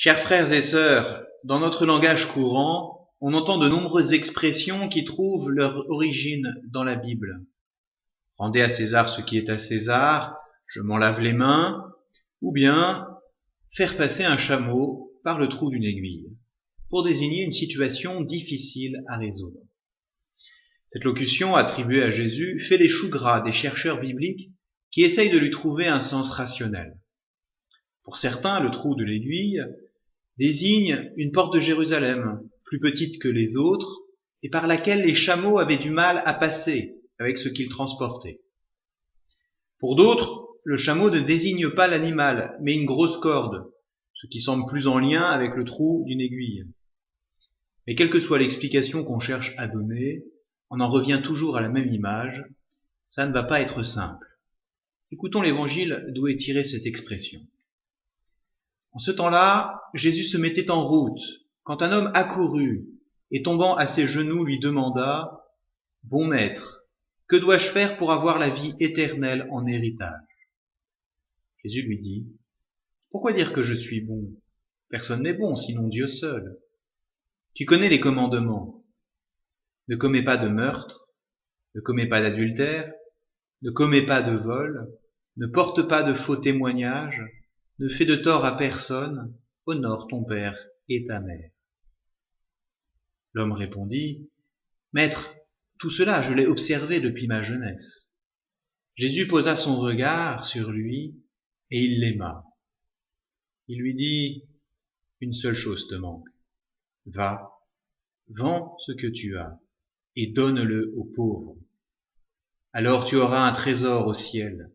Chers frères et sœurs, dans notre langage courant, on entend de nombreuses expressions qui trouvent leur origine dans la Bible. Rendez à César ce qui est à César, je m'en lave les mains, ou bien faire passer un chameau par le trou d'une aiguille, pour désigner une situation difficile à résoudre. Cette locution attribuée à Jésus fait les choux gras des chercheurs bibliques qui essayent de lui trouver un sens rationnel. Pour certains, le trou de l'aiguille désigne une porte de Jérusalem, plus petite que les autres, et par laquelle les chameaux avaient du mal à passer avec ce qu'ils transportaient. Pour d'autres, le chameau ne désigne pas l'animal, mais une grosse corde, ce qui semble plus en lien avec le trou d'une aiguille. Mais quelle que soit l'explication qu'on cherche à donner, on en revient toujours à la même image, ça ne va pas être simple. Écoutons l'évangile d'où est tirée cette expression. En ce temps-là, Jésus se mettait en route, quand un homme accourut et tombant à ses genoux lui demanda « Bon maître, que dois-je faire pour avoir la vie éternelle en héritage ?» Jésus lui dit « Pourquoi dire que je suis bon? Personne n'est bon, sinon Dieu seul. Tu connais les commandements. Ne commets pas de meurtre, ne commets pas d'adultère, ne commets pas de vol, ne porte pas de faux témoignages, ne fais de tort à personne, honore ton père et ta mère. » L'homme répondit, « Maître, tout cela je l'ai observé depuis ma jeunesse. » Jésus posa son regard sur lui et il l'aima. Il lui dit, « Une seule chose te manque. Va, vends ce que tu as et donne-le aux pauvres. Alors tu auras un trésor au ciel.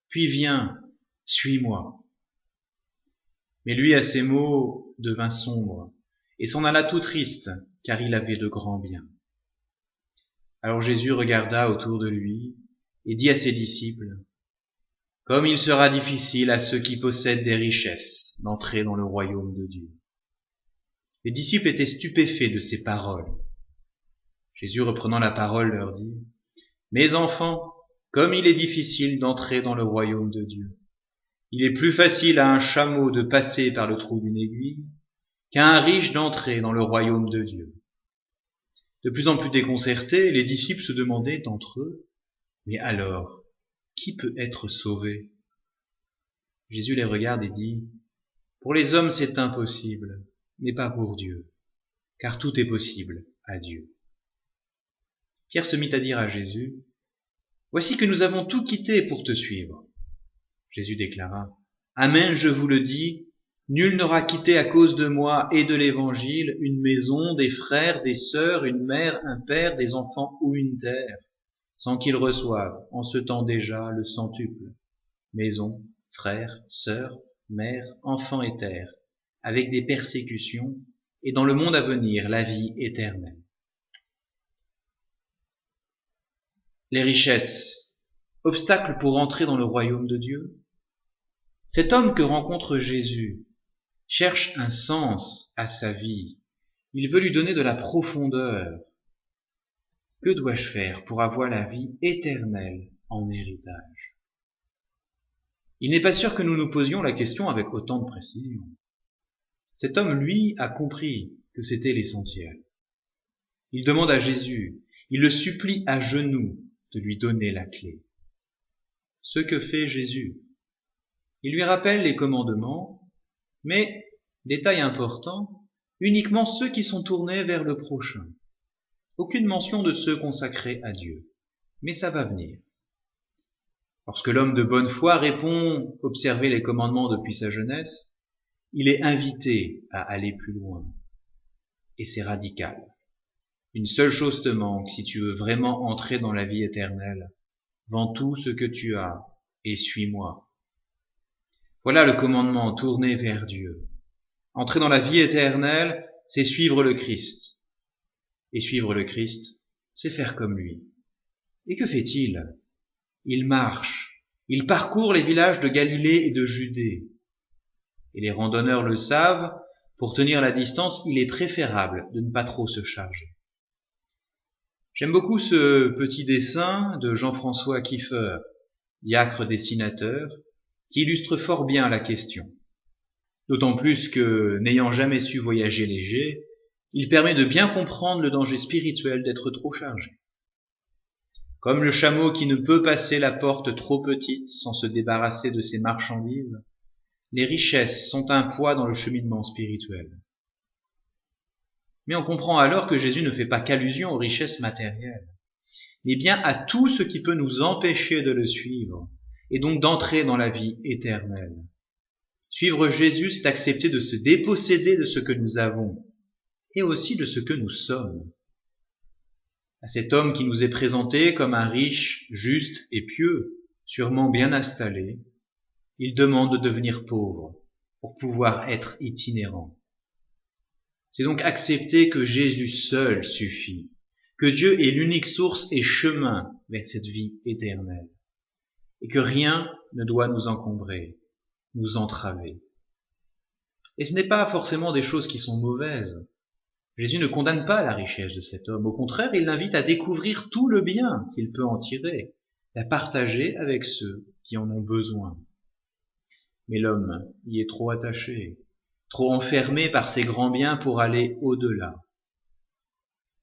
Puis viens, suis-moi. » Mais lui, à ces mots, devint sombre et s'en alla tout triste, car il avait de grands biens. Alors Jésus regarda autour de lui et dit à ses disciples, « Comme il sera difficile à ceux qui possèdent des richesses d'entrer dans le royaume de Dieu. » Les disciples étaient stupéfaits de ces paroles. Jésus, reprenant la parole, leur dit, « Mes enfants, comme il est difficile d'entrer dans le royaume de Dieu. Il est plus facile à un chameau de passer par le trou d'une aiguille qu'à un riche d'entrer dans le royaume de Dieu. » De plus en plus déconcertés, les disciples se demandaient entre eux, « Mais alors, qui peut être sauvé ?» Jésus les regarde et dit, « Pour les hommes c'est impossible, mais pas pour Dieu, car tout est possible à Dieu. » Pierre se mit à dire à Jésus, « Voici que nous avons tout quitté pour te suivre. » Jésus déclara, « Amen, je vous le dis, nul n'aura quitté à cause de moi et de l'Évangile une maison, des frères, des sœurs, une mère, un père, des enfants ou une terre, sans qu'il reçoive en ce temps déjà le centuple. Maison, frères, sœurs, mère, enfants et terre, avec des persécutions, et dans le monde à venir la vie éternelle. » Les richesses, obstacle pour entrer dans le royaume de Dieu? Cet homme que rencontre Jésus cherche un sens à sa vie. Il veut lui donner de la profondeur. Que dois-je faire pour avoir la vie éternelle en héritage? Il n'est pas sûr que nous nous posions la question avec autant de précision. Cet homme, lui, a compris que c'était l'essentiel. Il demande à Jésus, il le supplie à genoux de lui donner la clé. Ce que fait Jésus. Il lui rappelle les commandements, mais, détail important, uniquement ceux qui sont tournés vers le prochain. Aucune mention de ceux consacrés à Dieu. Mais ça va venir. Lorsque l'homme de bonne foi répond « Observer les commandements depuis sa jeunesse », il est invité à aller plus loin. Et c'est radical. Une seule chose te manque si tu veux vraiment entrer dans la vie éternelle. Vends tout ce que tu as et suis-moi. Voilà le commandement tourné vers Dieu. Entrer dans la vie éternelle, c'est suivre le Christ. Et suivre le Christ, c'est faire comme lui. Et que fait-il? Il marche. Il parcourt les villages de Galilée et de Judée. Et les randonneurs le savent, pour tenir la distance, il est préférable de ne pas trop se charger. J'aime beaucoup ce petit dessin de Jean-François Kieffer, diacre dessinateur, qui illustre fort bien la question. D'autant plus que, n'ayant jamais su voyager léger, il permet de bien comprendre le danger spirituel d'être trop chargé. Comme le chameau qui ne peut passer la porte trop petite sans se débarrasser de ses marchandises, les richesses sont un poids dans le cheminement spirituel. Mais on comprend alors que Jésus ne fait pas qu'allusion aux richesses matérielles, mais bien à tout ce qui peut nous empêcher de le suivre, et donc d'entrer dans la vie éternelle. Suivre Jésus, c'est accepter de se déposséder de ce que nous avons, et aussi de ce que nous sommes. À cet homme qui nous est présenté comme un riche, juste et pieux, sûrement bien installé, il demande de devenir pauvre pour pouvoir être itinérant. C'est donc accepter que Jésus seul suffit, que Dieu est l'unique source et chemin vers cette vie éternelle, et que rien ne doit nous encombrer, nous entraver. Et ce n'est pas forcément des choses qui sont mauvaises. Jésus ne condamne pas la richesse de cet homme. Au contraire, il l'invite à découvrir tout le bien qu'il peut en tirer, à partager avec ceux qui en ont besoin. Mais l'homme y est trop attaché, trop enfermé par ses grands biens pour aller au-delà.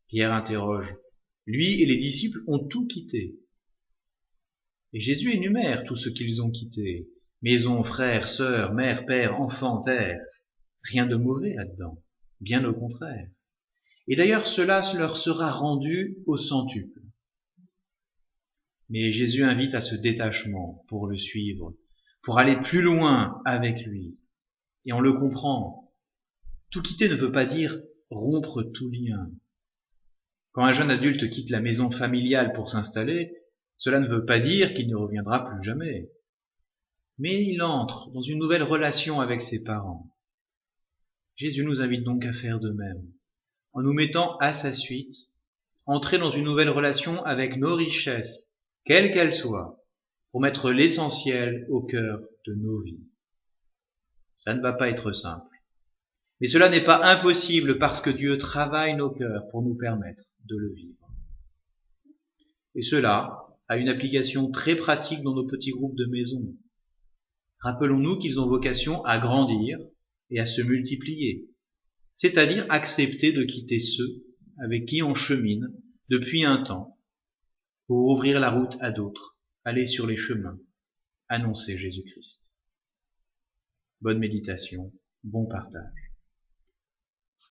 Pierre interroge. Lui et les disciples ont tout quitté. Et Jésus énumère tout ce qu'ils ont quitté. Maison, frères, sœurs, mère, père, enfants, terre. Rien de mauvais là-dedans. Bien au contraire. Et d'ailleurs, cela leur sera rendu au centuple. Mais Jésus invite à ce détachement pour le suivre, pour aller plus loin avec lui. Et on le comprend. Tout quitter ne veut pas dire rompre tout lien. Quand un jeune adulte quitte la maison familiale pour s'installer, cela ne veut pas dire qu'il ne reviendra plus jamais. Mais il entre dans une nouvelle relation avec ses parents. Jésus nous invite donc à faire de même. En nous mettant à sa suite, entrer dans une nouvelle relation avec nos richesses, quelles qu'elles soient, pour mettre l'essentiel au cœur de nos vies. Ça ne va pas être simple. Mais cela n'est pas impossible parce que Dieu travaille nos cœurs pour nous permettre de le vivre. Et cela a une application très pratique dans nos petits groupes de maison. Rappelons-nous qu'ils ont vocation à grandir et à se multiplier, c'est-à-dire accepter de quitter ceux avec qui on chemine depuis un temps pour ouvrir la route à d'autres, aller sur les chemins, annoncer Jésus-Christ. Bonne méditation, bon partage.